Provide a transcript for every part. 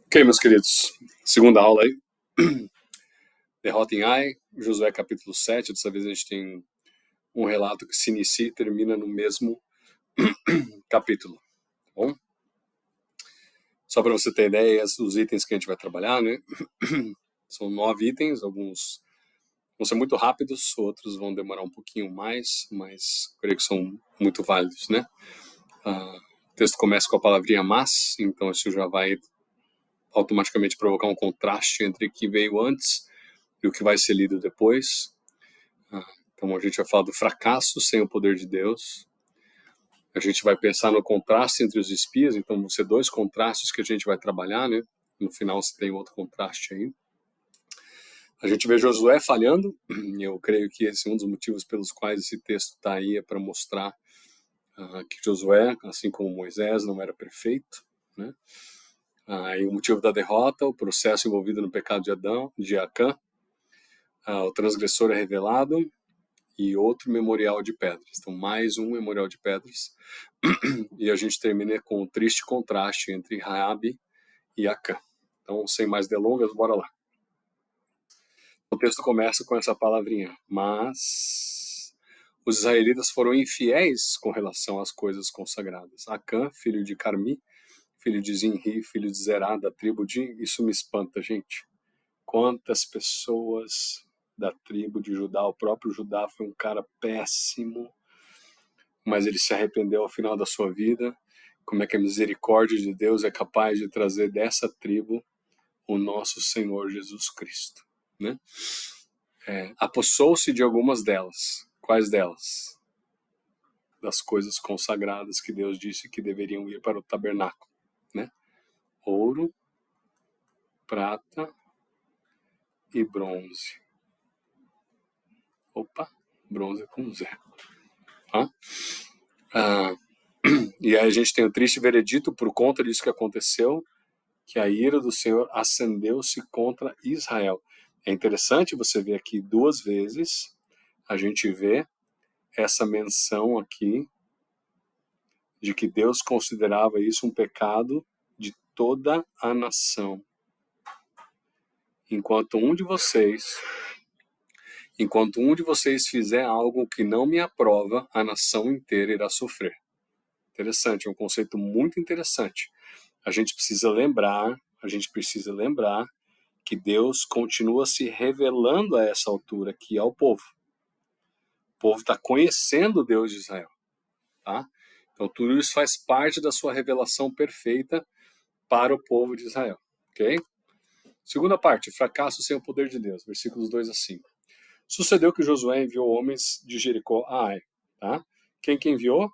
Ok, meus queridos, segunda aula aí, derrota em Ai, Josué capítulo 7. Dessa vez a gente tem um relato que se inicia e termina no mesmo capítulo, tá bom? Só para você ter ideia, os itens que a gente vai trabalhar, né? São 9 itens, alguns vão ser muito rápidos, outros vão demorar um pouquinho mais, mas creio que são muito válidos, né? O texto começa com a palavrinha mas, então isso já vai automaticamente provocar um contraste entre o que veio antes e o que vai ser lido depois. Então a gente vai falar do fracasso sem o poder de Deus. A gente vai pensar no contraste entre os espias, então vão ser 2 contrastes que a gente vai trabalhar, né? No final você tem outro contraste aí. A gente vê Josué falhando, e eu creio que esse é um dos motivos pelos quais esse texto está aí, é para mostrar que Josué, assim como Moisés, não era perfeito, né? E o motivo da derrota, o processo envolvido no pecado de Acã, o transgressor é revelado, e outro memorial de pedras. Então, mais um memorial de pedras. E a gente termina com um triste contraste entre Raabe e Acã. Então, sem mais delongas, bora lá. O texto começa com essa palavrinha. Mas os israelitas foram infiéis com relação às coisas consagradas. Acã, filho de Carmi, filho de Zinri, filho de Zerá, da tribo de... Isso me espanta, gente. Quantas pessoas da tribo de Judá, o próprio Judá foi um cara péssimo, mas ele se arrependeu ao final da sua vida. Como é que a misericórdia de Deus é capaz de trazer dessa tribo o nosso Senhor Jesus Cristo, né? Apossou-se de algumas delas. Quais delas? Das coisas consagradas que Deus disse que deveriam ir para o tabernáculo, né? Ouro, prata e bronze. Opa, bronze com zero. E aí a gente tem o triste veredito por conta disso que aconteceu, que a ira do Senhor acendeu-se contra Israel. É interessante você ver aqui 2 vezes, a gente vê essa menção aqui de que Deus considerava isso um pecado de toda a nação. Enquanto um de vocês fizer algo que não me aprova, a nação inteira irá sofrer. Interessante, é um conceito muito interessante. A gente precisa lembrar que Deus continua se revelando a essa altura aqui ao povo. O povo está conhecendo o Deus de Israel, tá? Então tudo isso faz parte da sua revelação perfeita para o povo de Israel, ok? Segunda parte, fracasso sem o poder de Deus, versículos 2 a 5. Sucedeu que Josué enviou homens de Jericó a Ai, tá? Quem que enviou?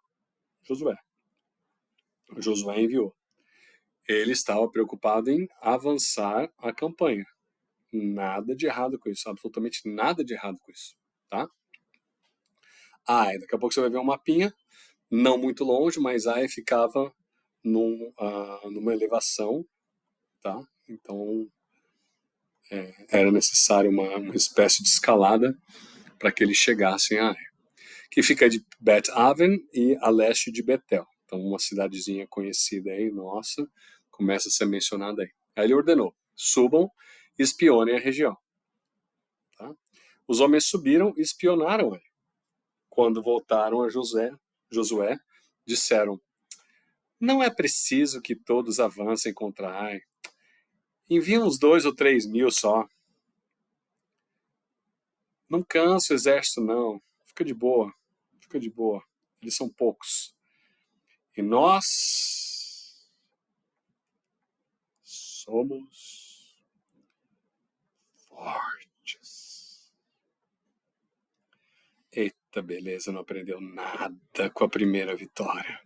Josué. Josué enviou. Ele estava preocupado em avançar a campanha. Nada de errado com isso, absolutamente nada de errado com isso, tá? Ai, daqui a pouco você vai ver um mapinha, não muito longe, mas Ai ficava numa elevação, tá? Então era necessário uma espécie de escalada para que eles chegassem a Ai, que fica de Bet Aven e a leste de Betel. Então uma cidadezinha conhecida aí, nossa, começa a ser mencionada aí. Aí ele ordenou, subam e espionem a região. Tá? Os homens subiram e espionaram ele. Quando voltaram a Josué, disseram, não é preciso que todos avancem contra Ai. Envia uns 2 ou 3 mil só. Não cansa o exército, não. Fica de boa. Eles são poucos. E nós somos fortes. Eita, beleza, não aprendeu nada com a primeira vitória.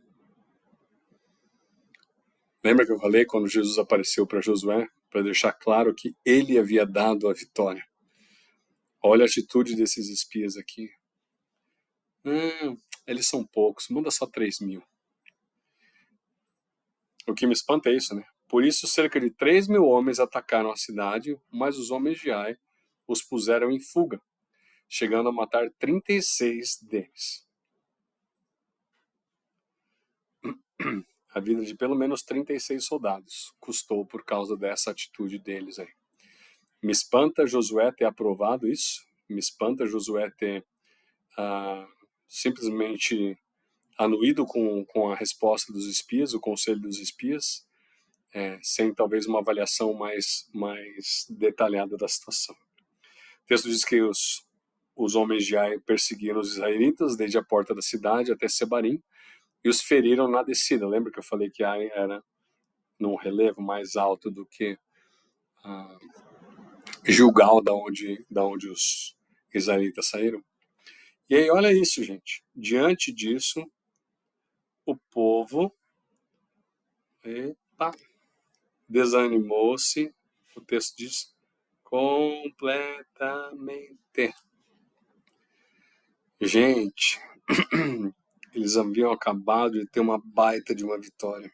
Lembra que eu falei quando Jesus apareceu para Josué, para deixar claro que ele havia dado a vitória? Olha a atitude desses espias aqui. Eles são poucos, manda só 3 mil. O que me espanta é isso, né? Por isso, cerca de 3 mil homens atacaram a cidade, mas os homens de Ai os puseram em fuga, chegando a matar 36 deles. A vida de pelo menos 36 soldados custou por causa dessa atitude deles aí. Me espanta Josué ter aprovado isso, me espanta Josué ter simplesmente anuído com a resposta dos espias, o conselho dos espias, sem talvez uma avaliação mais detalhada da situação. O texto diz que os homens de Ai perseguiram os israelitas desde a porta da cidade até Sebarim e os feriram na descida. Lembra que eu falei que Ai era num relevo mais alto do que Gilgal, da onde os israelitas saíram? E aí, olha isso, gente. Diante disso, o povo desanimou-se, o texto diz, completamente. Gente, eles haviam acabado de ter uma baita de uma vitória.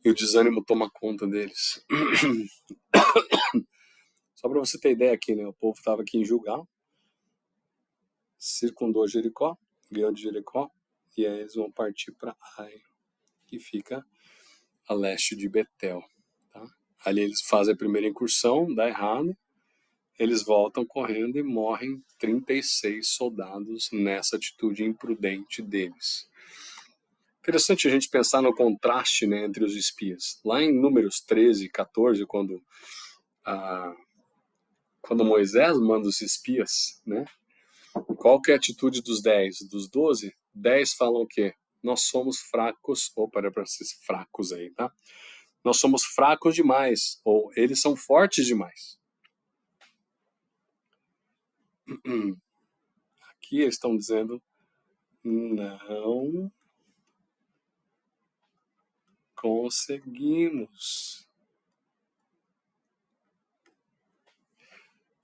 E o desânimo toma conta deles. Só para você ter ideia aqui, né? O povo estava aqui em Gilgal, circundou Jericó, ganhou de Jericó, e aí eles vão partir para Ai, que fica a leste de Betel. Tá? Ali eles fazem a primeira incursão, dá errado, eles voltam correndo e morrem 36 soldados nessa atitude imprudente deles. Interessante a gente pensar no contraste, né, entre os espias. Lá em Números 13, 14, quando Moisés manda os espias, né, qual que é a atitude dos 10? Dos 12, 10 falam o quê? Nós somos fracos, ou para vocês fracos aí, tá? Nós somos fracos demais, ou eles são fortes demais. Aqui eles estão dizendo, não conseguimos.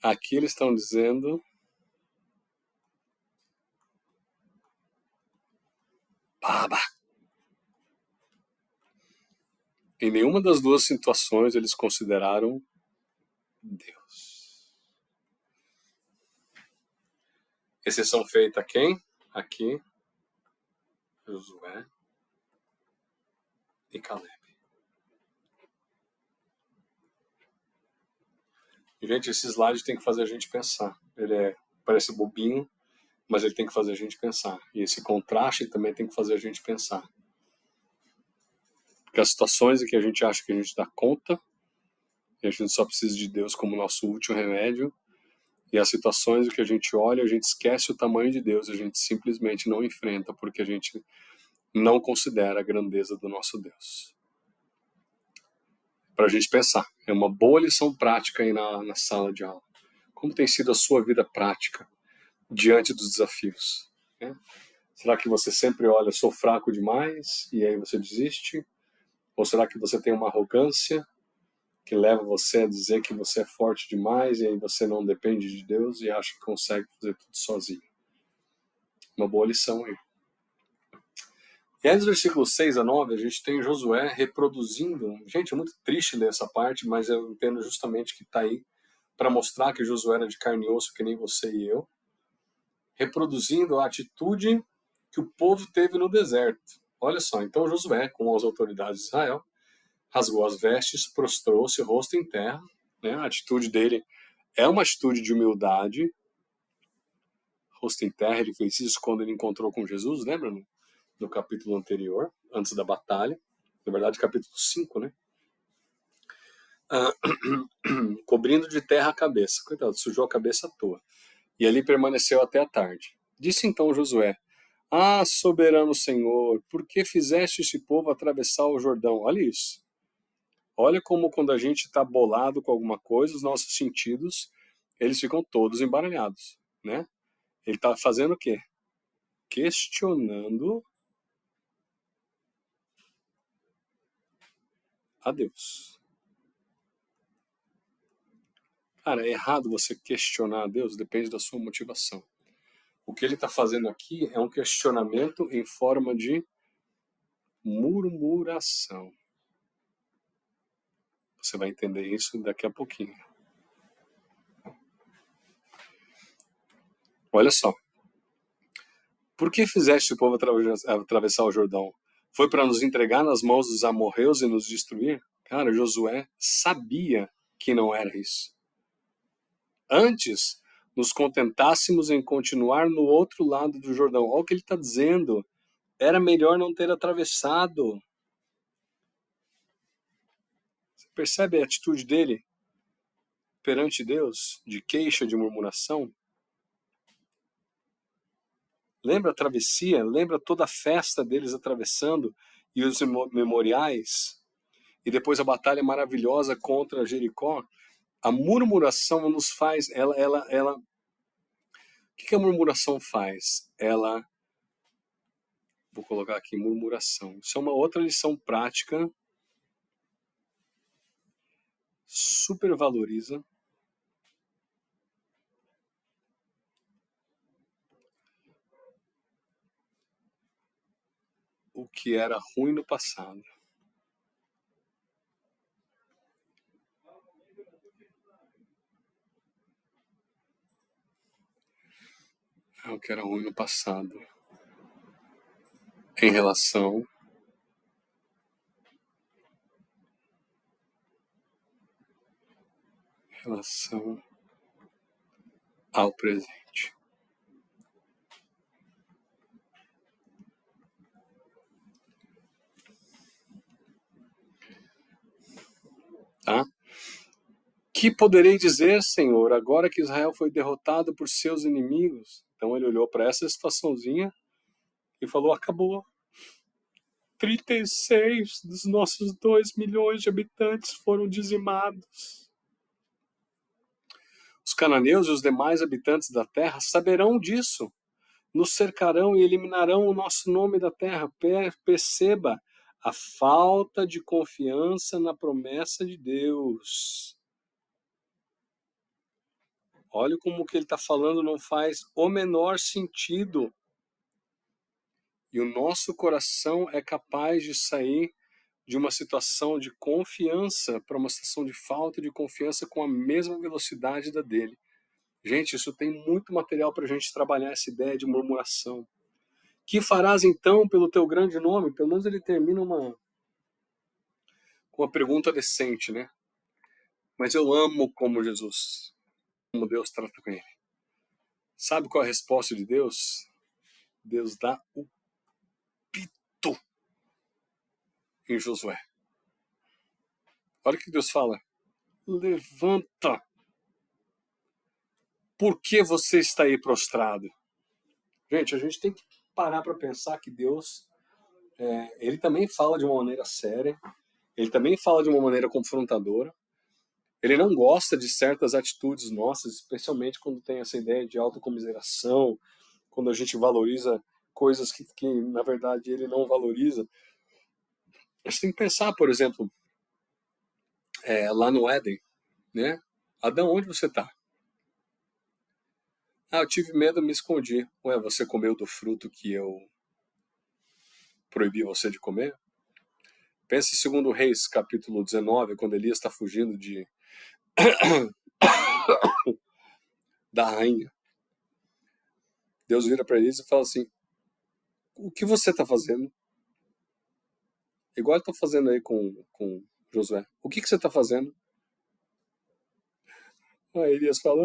Aqui eles estão dizendo, baba. Em nenhuma das duas situações eles consideraram Deus. Exceção feita a quem? Aqui, Josué e Caleb. Gente, esse slide tem que fazer a gente pensar. Ele parece bobinho, mas ele tem que fazer a gente pensar. E esse contraste também tem que fazer a gente pensar. Porque as situações em que a gente acha que a gente dá conta, e a gente só precisa de Deus como nosso último remédio, e as situações em que a gente olha, a gente esquece o tamanho de Deus, a gente simplesmente não enfrenta, porque a gente não considera a grandeza do nosso Deus. Para a gente pensar. É uma boa lição prática aí na sala de aula. Como tem sido a sua vida prática diante dos desafios? Né? Será que você sempre olha, sou fraco demais, e aí você desiste? Ou será que você tem uma arrogância que leva você a dizer que você é forte demais, e aí você não depende de Deus e acha que consegue fazer tudo sozinho? Uma boa lição aí. E aí, nos versículos 6 a 9, a gente tem Josué reproduzindo. Gente, é muito triste ler essa parte, mas eu entendo justamente que está aí para mostrar que Josué era de carne e osso, que nem você e eu, reproduzindo a atitude que o povo teve no deserto. Olha só, então Josué, com as autoridades de Israel, rasgou as vestes, prostrou-se, rosto em terra. Né? A atitude dele é uma atitude de humildade. Rosto em terra, ele fez isso quando ele encontrou com Jesus, lembra? No capítulo anterior, antes da batalha. Na verdade, capítulo 5, né? Cobrindo de terra a cabeça. Coitado, sujou a cabeça à toa. E ali permaneceu até a tarde. Disse então Josué, soberano Senhor, por que fizeste esse povo atravessar o Jordão? Olha isso. Olha como quando a gente está bolado com alguma coisa, os nossos sentidos, eles ficam todos embaralhados, né? Ele está fazendo o quê? Questionando a Deus. Cara, é errado você questionar a Deus, depende da sua motivação. O que ele está fazendo aqui é um questionamento em forma de murmuração. Você vai entender isso daqui a pouquinho. Olha só. Por que fizeste o povo atravessar o Jordão? Foi para nos entregar nas mãos dos amorreus e nos destruir? Cara, Josué sabia que não era isso. Antes, nos contentássemos em continuar no outro lado do Jordão. Olha o que ele está dizendo. Era melhor não ter atravessado. Você percebe a atitude dele perante Deus, de queixa, de murmuração? Lembra a travessia? Lembra toda a festa deles atravessando e os memoriais? E depois a batalha maravilhosa contra Jericó? A murmuração nos faz... O que a murmuração faz? Vou colocar aqui, murmuração. Isso é uma outra lição prática. Supervaloriza o que era ruim no passado. O que era ruim no passado. Em relação ao presente. Tá? Que poderei dizer, Senhor, agora que Israel foi derrotado por seus inimigos? Então ele olhou para essa situaçãozinha e falou, acabou. 36 dos nossos 2 milhões de habitantes foram dizimados. Os cananeus e os demais habitantes da terra saberão disso. Nos cercarão e eliminarão o nosso nome da terra. Perceba a falta de confiança na promessa de Deus. Olha como o que ele está falando não faz o menor sentido. E o nosso coração é capaz de sair de uma situação de confiança para uma situação de falta de confiança com a mesma velocidade da dele. Gente, isso tem muito material para a gente trabalhar essa ideia de murmuração. Que farás então pelo teu grande nome? Pelo menos ele termina com uma pergunta decente, né? Mas eu amo como Jesus, como Deus trata com ele. Sabe qual é a resposta de Deus? Deus dá o pito em Josué. Olha o que Deus fala. Levanta. Por que você está aí prostrado? Gente, a gente tem que parar para pensar que Deus, ele também fala de uma maneira séria, ele também fala de uma maneira confrontadora. Ele não gosta de certas atitudes nossas, especialmente quando tem essa ideia de autocomiseração, quando a gente valoriza coisas que na verdade, ele não valoriza. A gente tem que pensar, por exemplo, lá no Éden, né? Adão, onde você está? Eu tive medo, me escondi. Ué, você comeu do fruto que eu proibi você de comer? Pense em 2 Reis, capítulo 19, quando Elias está fugindo da rainha. Deus vira para Elias e fala assim, o que você está fazendo? Igual ele está fazendo aí com Josué. O que você está fazendo? Aí Elias fala,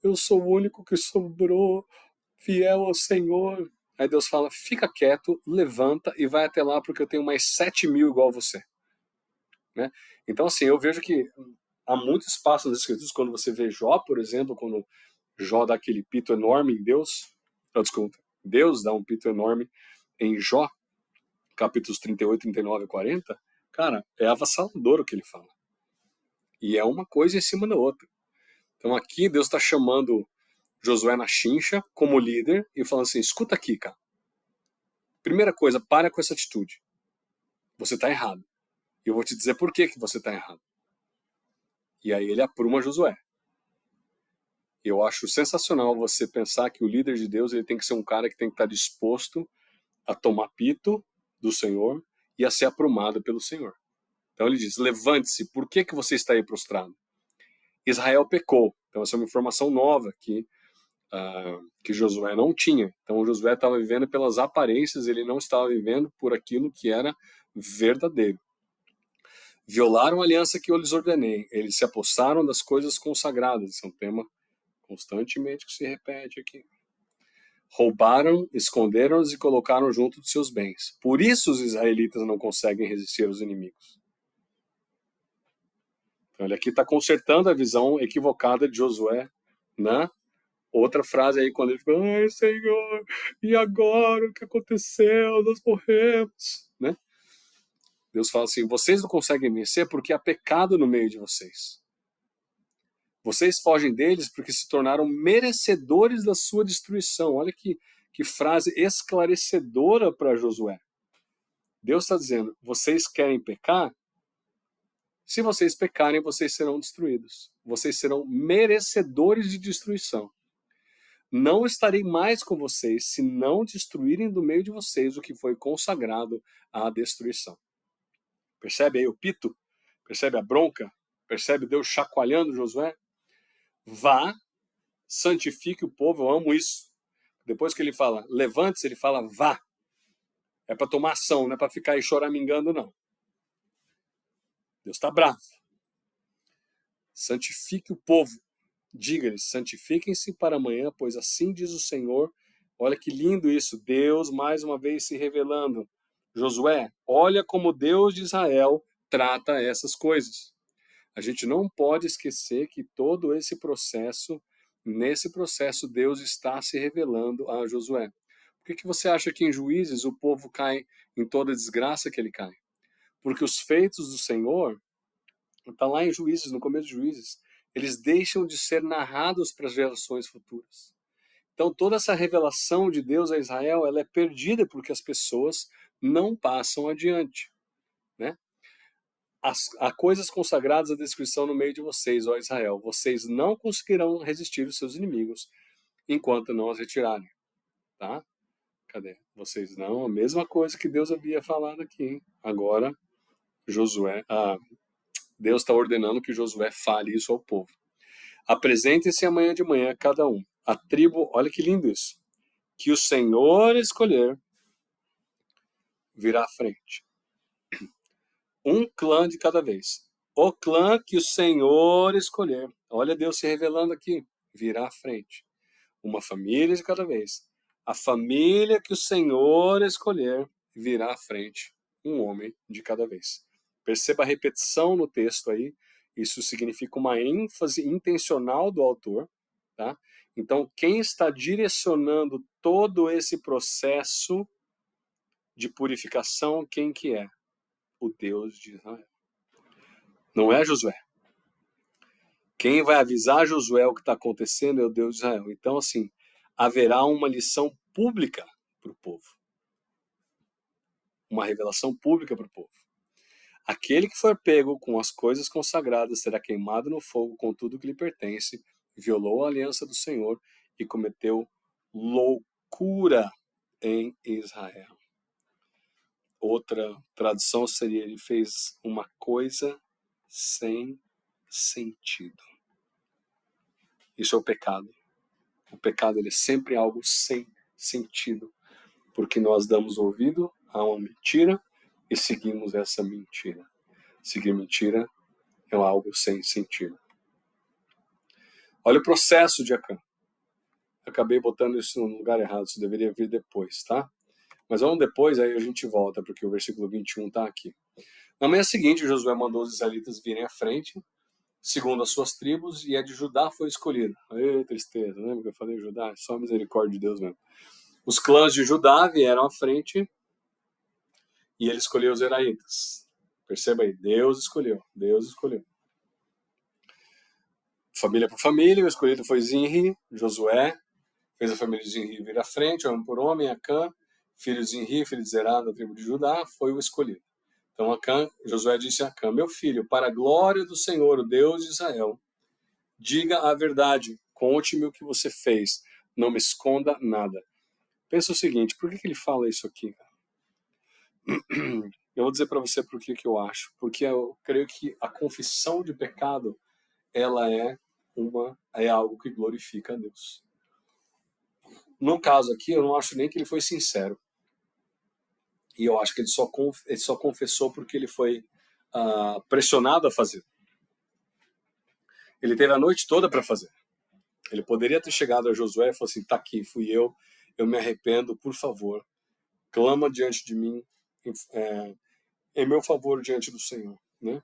eu sou o único que sobrou, fiel ao Senhor. Aí Deus fala, fica quieto, levanta e vai até lá, porque eu tenho mais 7.000 igual você. Né? Então, assim, eu vejo que há muito espaço nas Escrituras, quando você vê Jó, por exemplo, quando Jó dá aquele pito enorme em Deus, desculpa, Deus dá um pito enorme em Jó, capítulos 38, 39 e 40, cara, é avassalador o que ele fala. E é uma coisa em cima da outra. Então aqui Deus está chamando Josué na chincha como líder e falando assim, escuta aqui, cara. Primeira coisa, para com essa atitude. Você está errado. E eu vou te dizer por que você está errado. E aí ele apruma Josué. Eu acho sensacional você pensar que o líder de Deus ele tem que ser um cara que tem que estar disposto a tomar pito do Senhor e a ser aprumado pelo Senhor. Então ele diz, levante-se, por que você está aí prostrado? Israel pecou. Então essa é uma informação nova que que Josué não tinha. Então Josué estava vivendo pelas aparências, ele não estava vivendo por aquilo que era verdadeiro. Violaram a aliança que eu lhes ordenei, eles se apossaram das coisas consagradas. Esse é um tema constantemente que se repete aqui. Roubaram, esconderam-os e colocaram junto de seus bens. Por isso os israelitas não conseguem resistir aos inimigos. Então, ele aqui está consertando a visão equivocada de Josué, né? Outra frase aí, quando ele fala, ai, Senhor, e agora? O que aconteceu? Nós morremos, né? Deus fala assim, vocês não conseguem vencer porque há pecado no meio de vocês. Vocês fogem deles porque se tornaram merecedores da sua destruição. Olha que frase esclarecedora para Josué. Deus está dizendo, vocês querem pecar? Se vocês pecarem, vocês serão destruídos. Vocês serão merecedores de destruição. Não estarei mais com vocês se não destruírem do meio de vocês o que foi consagrado à destruição. Percebe aí o pito? Percebe a bronca? Percebe Deus chacoalhando Josué? Vá, santifique o povo, eu amo isso. Depois que ele fala, levante-se, ele fala, vá. É para tomar ação, não é para ficar aí choramingando, não. Deus está bravo. Santifique o povo. Diga-lhes, santifiquem-se para amanhã, pois assim diz o Senhor. Olha que lindo isso, Deus mais uma vez se revelando. Josué, olha como Deus de Israel trata essas coisas. A gente não pode esquecer que todo esse processo, nesse processo, Deus está se revelando a Josué. Por que você acha que em Juízes o povo cai em toda a desgraça que ele cai? Porque os feitos do Senhor, está lá em Juízes, no começo de Juízes, eles deixam de ser narrados para as gerações futuras. Então toda essa revelação de Deus a Israel, ela é perdida porque as pessoas não passam adiante, né? Há coisas consagradas à descrição no meio de vocês, ó Israel. Vocês não conseguirão resistir os seus inimigos enquanto não as retirarem, tá? Cadê? Vocês não, a mesma coisa que Deus havia falado aqui, hein? Agora Deus está ordenando que Josué fale isso ao povo. Apresentem-se amanhã de manhã cada um. A tribo, olha que lindo isso, que o Senhor escolher virá à frente. Um clã de cada vez. O clã que o Senhor escolher, olha Deus se revelando aqui, virá à frente. Uma família de cada vez. A família que o Senhor escolher virá à frente. Um homem de cada vez. Perceba a repetição no texto aí. Isso significa uma ênfase intencional do autor, tá? Então, quem está direcionando todo esse processo de purificação, quem que é? O Deus de Israel. Não é Josué. Quem vai avisar Josué o que está acontecendo é o Deus de Israel. Então, assim, haverá uma lição pública para o povo. Uma revelação pública para o povo. Aquele que for pego com as coisas consagradas será queimado no fogo com tudo que lhe pertence, violou a aliança do Senhor e cometeu loucura em Israel. Outra tradução seria, ele fez uma coisa sem sentido. Isso é o pecado. O pecado, ele é sempre algo sem sentido, porque nós damos ouvido a uma mentira e seguimos essa mentira. Seguir mentira é algo sem sentido. Olha o processo de Acã. Acabei botando isso no lugar errado, isso deveria vir depois, tá? Mas vamos depois, aí a gente volta, porque o versículo 21 está aqui. Na manhã seguinte, Josué mandou os israelitas virem à frente, segundo as suas tribos, e a de Judá foi escolhida. Ai, tristeza, lembra que eu falei Judá? Só a misericórdia de Deus mesmo. Os clãs de Judá vieram à frente e ele escolheu os Zeraitas. Perceba aí, Deus escolheu, Deus escolheu. Família por família, o escolhido foi Zinri, Josué, fez a família de Zinri vir à frente, homem por homem, Acã, filho de Zinri, filho de Zerá, da tribo de Judá, foi o escolhido. Então Acã, Josué disse a Acã, meu filho, para a glória do Senhor, o Deus de Israel, diga a verdade, conte-me o que você fez, não me esconda nada. Pensa o seguinte, por que ele fala isso aqui? Eu vou dizer para você por que eu acho. Porque eu creio que a confissão de pecado, ela é algo que glorifica a Deus. No caso aqui, eu não acho nem que ele foi sincero. E eu acho que ele só confessou porque ele foi pressionado a fazer. Ele teve a noite toda para fazer. Ele poderia ter chegado a Josué e falado assim, tá aqui, fui eu me arrependo, por favor, clama diante de mim, em meu favor diante do Senhor, né?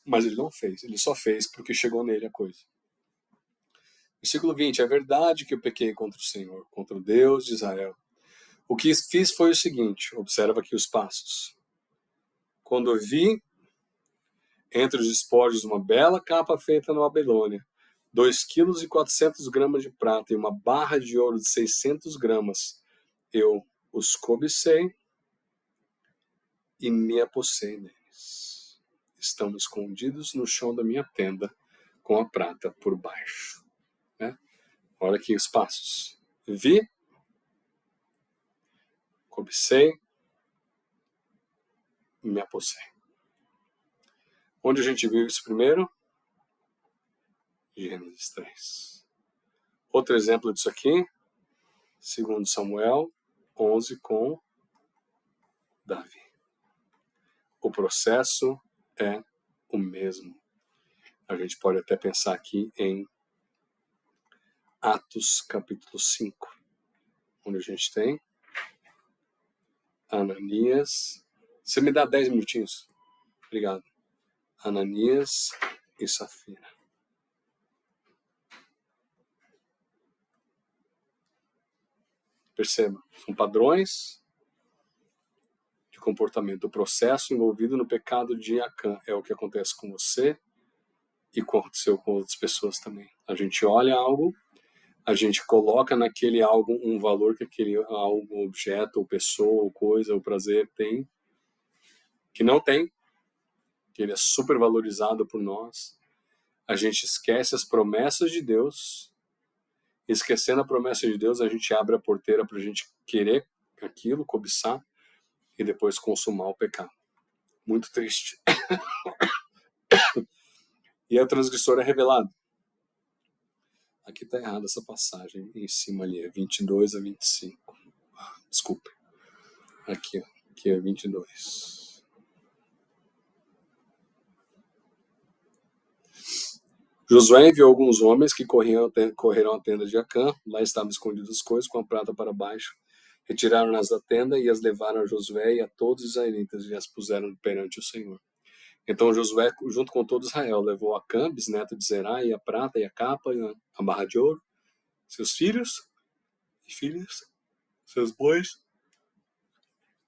Mas ele não fez, ele só fez porque chegou nele a coisa. Versículo 20, é verdade que eu pequei contra o Senhor, contra o Deus de Israel. O que fiz foi o seguinte, observa aqui os passos. Quando eu vi entre os despojos uma bela capa feita na Babilônia, 2,4 kg de prata e uma barra de ouro de 600 gramas, eu os cobicei e me apossei neles. Estão escondidos no chão da minha tenda, com a prata por baixo. Né? Olha aqui os passos. Vi, cobicei, me apossei. Onde a gente viu isso primeiro? Gênesis 3. Outro exemplo disso aqui, 2 Samuel 11 com Davi. O processo é o mesmo. A gente pode até pensar aqui em Atos capítulo 5, onde a gente tem Ananias. Você me dá 10 minutinhos? Obrigado. Ananias e Safira. Perceba, são padrões de comportamento. O processo envolvido no pecado de Acã é o que acontece com você e aconteceu com outras pessoas também. A gente olha algo, a gente coloca naquele algo um valor que aquele algo, objeto, ou pessoa, ou coisa, ou prazer tem, que não tem, que ele é super valorizado por nós. A gente esquece as promessas de Deus. Esquecendo a promessa de Deus, a gente abre a porteira para a gente querer aquilo, cobiçar, e depois consumar o pecado. Muito triste. E a transgressor é revelado. Aqui está errada essa passagem, em cima ali, é 22 a 25. Desculpe. Aqui é 22. Josué enviou alguns homens que correram à tenda de Acã. Lá estavam escondidas as coisas, com a prata para baixo. Retiraram-nas da tenda e as levaram a Josué e a todos os israelitas e as puseram perante o Senhor. Então Josué, junto com todo Israel, levou Acã, bisneto de Zerá, e a prata, e a capa, e a barra de ouro, seus filhos e filhas, seus bois,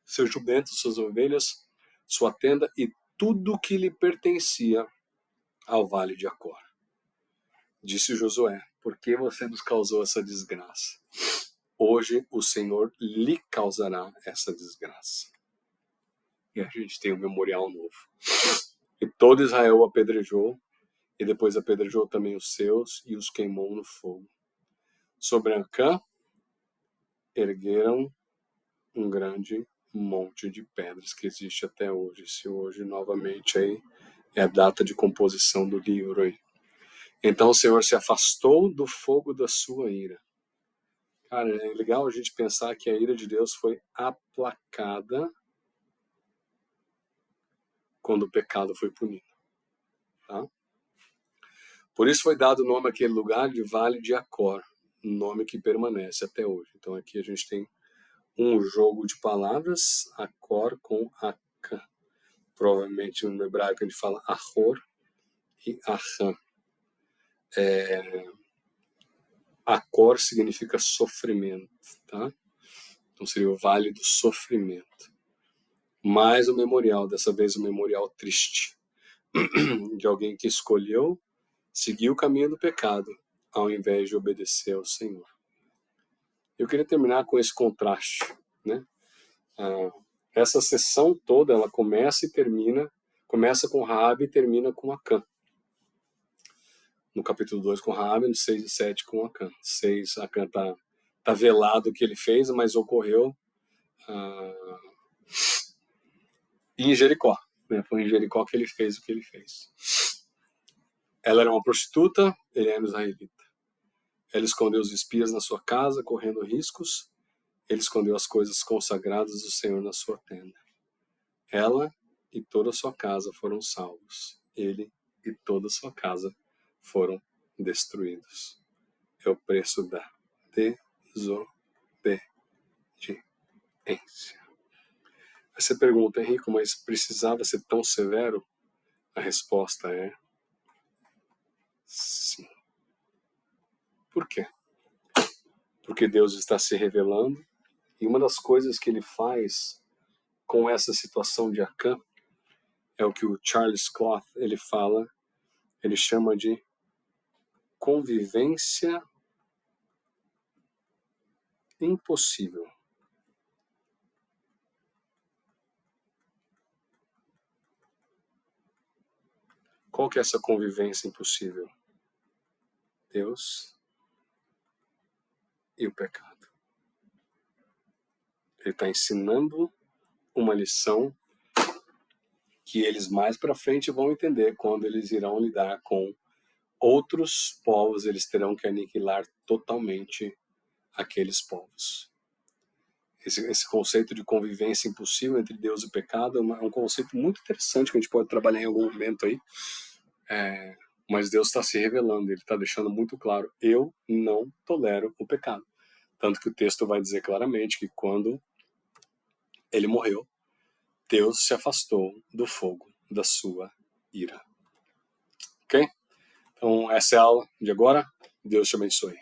seus jumentos, suas ovelhas, sua tenda e tudo que lhe pertencia ao vale de Acor. Disse Josué, por que você nos causou essa desgraça? Hoje o Senhor lhe causará essa desgraça. E a gente tem um memorial novo. E todo Israel o apedrejou, e depois apedrejou também os seus, e os queimou no fogo. Sobre Acã, ergueram um grande monte de pedras que existe até hoje. Se hoje, novamente, aí é a data de composição do livro aí. Então o Senhor se afastou do fogo da sua ira. Cara, é legal a gente pensar que a ira de Deus foi aplacada quando o pecado foi punido. Tá? Por isso foi dado o nome àquele lugar de Vale de Acor, um nome que permanece até hoje. Então aqui a gente tem um jogo de palavras, Acor com Acã. Provavelmente no hebraico a gente fala Ahor e Aham. Acor significa sofrimento, tá? Então seria o Vale do Sofrimento. Mais um memorial, dessa vez um memorial triste, de alguém que escolheu seguir o caminho do pecado, ao invés de obedecer ao Senhor. Eu queria terminar com esse contraste, né? Essa sessão toda, ela começa com Raabe e termina com Acã. No capítulo 2 com Raabe, no 6 e 7 com Acã. 6, Acã tá velado o que ele fez, mas ocorreu em Jericó. Né? Foi em Jericó que ele fez o que ele fez. Ela era uma prostituta, ele era um israelita. Ela escondeu os espias na sua casa, correndo riscos. Ele escondeu as coisas consagradas do Senhor na sua tenda. Ela e toda a sua casa foram salvos. Ele e toda a sua casa foram destruídos. É o preço da desobediência. Você pergunta, Henrico, mas precisava ser tão severo? A resposta é sim. Por quê? Porque Deus está se revelando, e uma das coisas que ele faz com essa situação de Acã é o que o Charles Cloth ele fala, ele chama de convivência impossível. Qual que é essa convivência impossível? Deus e o pecado. Ele está ensinando uma lição que eles mais para frente vão entender quando eles irão lidar com outros povos, eles terão que aniquilar totalmente aqueles povos. Esse conceito de convivência impossível entre Deus e o pecado é um conceito muito interessante que a gente pode trabalhar em algum momento aí. Mas Deus está se revelando, ele está deixando muito claro, eu não tolero o pecado. Tanto que o texto vai dizer claramente que quando ele morreu, Deus se afastou do fogo da sua ira. Ok? Então essa é a aula de agora. Deus te abençoe.